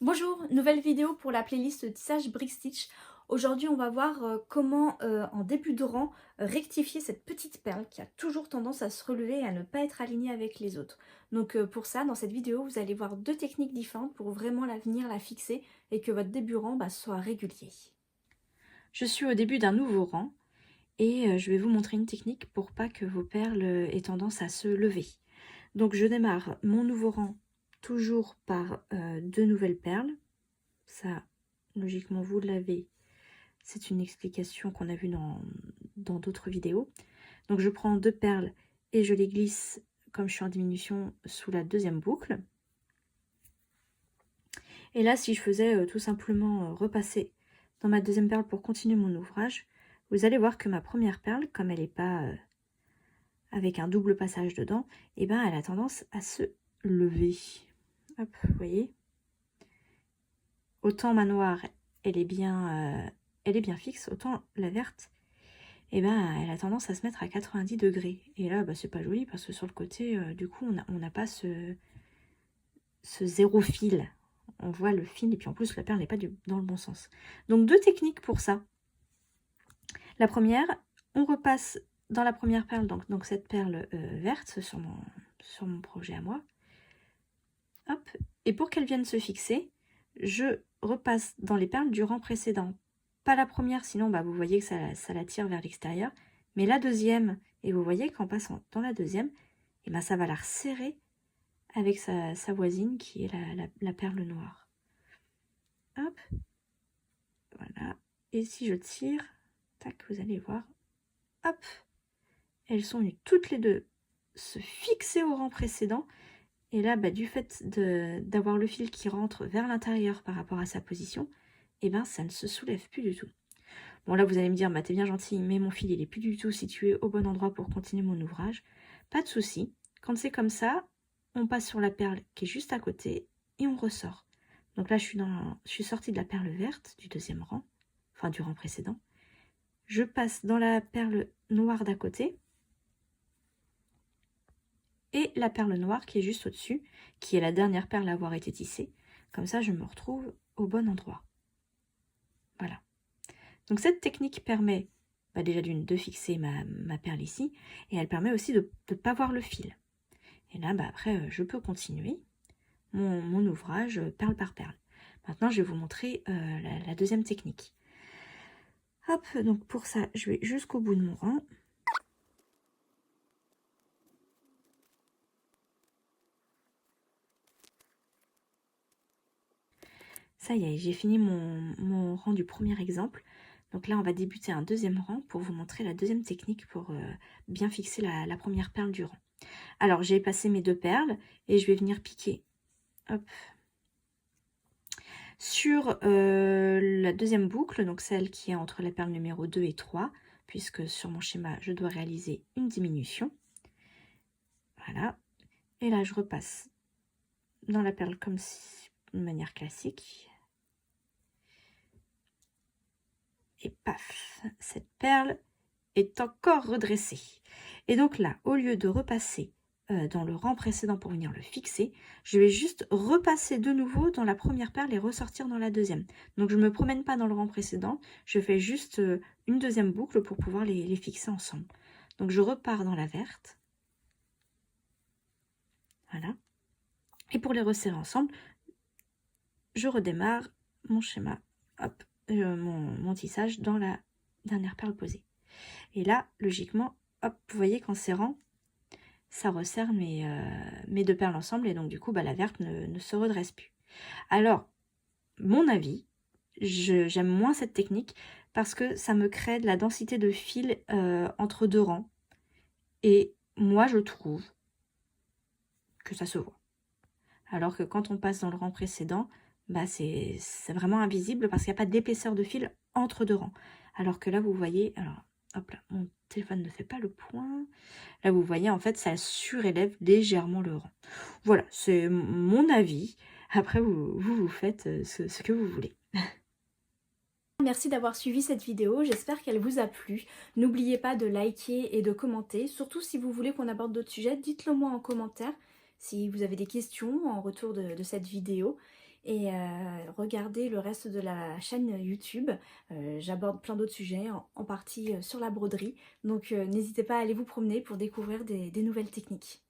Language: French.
Bonjour, nouvelle vidéo pour la playlist tissage Brick Stitch. Aujourd'hui on va voir comment en début de rang rectifier cette petite perle qui a toujours tendance à se relever et à ne pas être alignée avec les autres. Donc pour ça, dans cette vidéo, vous allez voir deux techniques différentes pour vraiment venir la fixer et que votre début rang soit régulier. Je suis au début d'un nouveau rang et je vais vous montrer une technique pour pas que vos perles aient tendance à se lever. Donc je démarre mon nouveau rang toujours par deux nouvelles perles. Ça, logiquement, vous l'avez. C'est une explication qu'on a vue dans d'autres vidéos. Donc je prends deux perles et je les glisse, comme je suis en diminution, sous la deuxième boucle. Et là, si je faisais tout simplement repasser dans ma deuxième perle pour continuer mon ouvrage, vous allez voir que ma première perle, comme elle n'est pas avec un double passage dedans, et ben elle a tendance à se lever. Hop, vous voyez. Autant ma noire, elle est bien fixe, autant la verte, et ben elle a tendance à se mettre à 90 degrés. Et là, bah, c'est pas joli parce que sur le côté, du coup, on n'a pas ce zéro fil. On voit le fil et puis en plus la perle n'est pas dans le bon sens. Donc deux techniques pour ça. La première, on repasse dans la première perle, donc cette perle verte sur mon projet à moi. Hop, et pour qu'elle vienne se fixer, je repasse dans les perles du rang précédent. Pas la première, sinon bah, vous voyez que ça la tire vers l'extérieur, mais la deuxième, et vous voyez qu'en passant dans la deuxième, et ben ça va la resserrer avec sa voisine qui est la perle noire. Hop, voilà, et si je tire, tac, vous allez voir, hop, elles sont venues toutes les deux se fixer au rang précédent. Et là, bah, du fait d'avoir le fil qui rentre vers l'intérieur par rapport à sa position, et ben ça ne se soulève plus du tout. Bon, là, vous allez me dire, bah, t'es bien gentil, mais mon fil, il est plus du tout situé au bon endroit pour continuer mon ouvrage. Pas de souci. Quand c'est comme ça, on passe sur la perle qui est juste à côté et on ressort. Donc là, je suis sortie de la perle verte du deuxième rang, enfin du rang précédent. Je passe dans la perle noire d'à côté et la perle noire qui est juste au-dessus, qui est la dernière perle à avoir été tissée. Comme ça, je me retrouve au bon endroit. Voilà. Donc cette technique permet bah déjà de fixer ma perle ici, et elle permet aussi de ne pas voir le fil. Et là, bah après, je peux continuer mon ouvrage perle par perle. Maintenant, je vais vous montrer la deuxième technique. Hop, donc pour ça, je vais jusqu'au bout de mon rang. Ça y est, j'ai fini mon rang du premier exemple. Donc là, on va débuter un deuxième rang pour vous montrer la deuxième technique pour bien fixer la première perle du rang. Alors, j'ai passé mes deux perles et je vais venir piquer. Hop. Sur la deuxième boucle, donc celle qui est entre la perle numéro 2 et 3, puisque sur mon schéma, je dois réaliser une diminution. Voilà. Et là, je repasse dans la perle comme si, de manière classique. Et paf, cette perle est encore redressée. Et donc là, au lieu de repasser dans le rang précédent pour venir le fixer, je vais juste repasser de nouveau dans la première perle et ressortir dans la deuxième. Donc je ne me promène pas dans le rang précédent, je fais juste une deuxième boucle pour pouvoir les fixer ensemble. Donc je repars dans la verte. Voilà. Et pour les resserrer ensemble, je redémarre mon schéma, hop, mon tissage dans la dernière perle posée. Et là, logiquement, hop, vous voyez qu'en serrant, ça resserre mes deux perles ensemble et donc du coup, bah, la verte ne se redresse plus. Alors, mon avis, j'aime moins cette technique parce que ça me crée de la densité de fil entre deux rangs. Et moi, je trouve que ça se voit. Alors que quand on passe dans le rang précédent, bah, c'est vraiment invisible parce qu'il n'y a pas d'épaisseur de fil entre deux rangs. Alors que là, vous voyez, alors, hop là, mon téléphone ne fait pas le point. Là, vous voyez, en fait, ça surélève légèrement le rang. Voilà, c'est mon avis. Après, vous faites ce que vous voulez. Merci d'avoir suivi cette vidéo, j'espère qu'elle vous a plu. N'oubliez pas de liker et de commenter. Surtout si vous voulez qu'on aborde d'autres sujets, dites-le moi en commentaire si vous avez des questions en retour de cette vidéo. et regardez le reste de la chaîne YouTube. J'aborde plein d'autres sujets, en partie sur la broderie. Donc n'hésitez pas à aller vous promener pour découvrir des nouvelles techniques.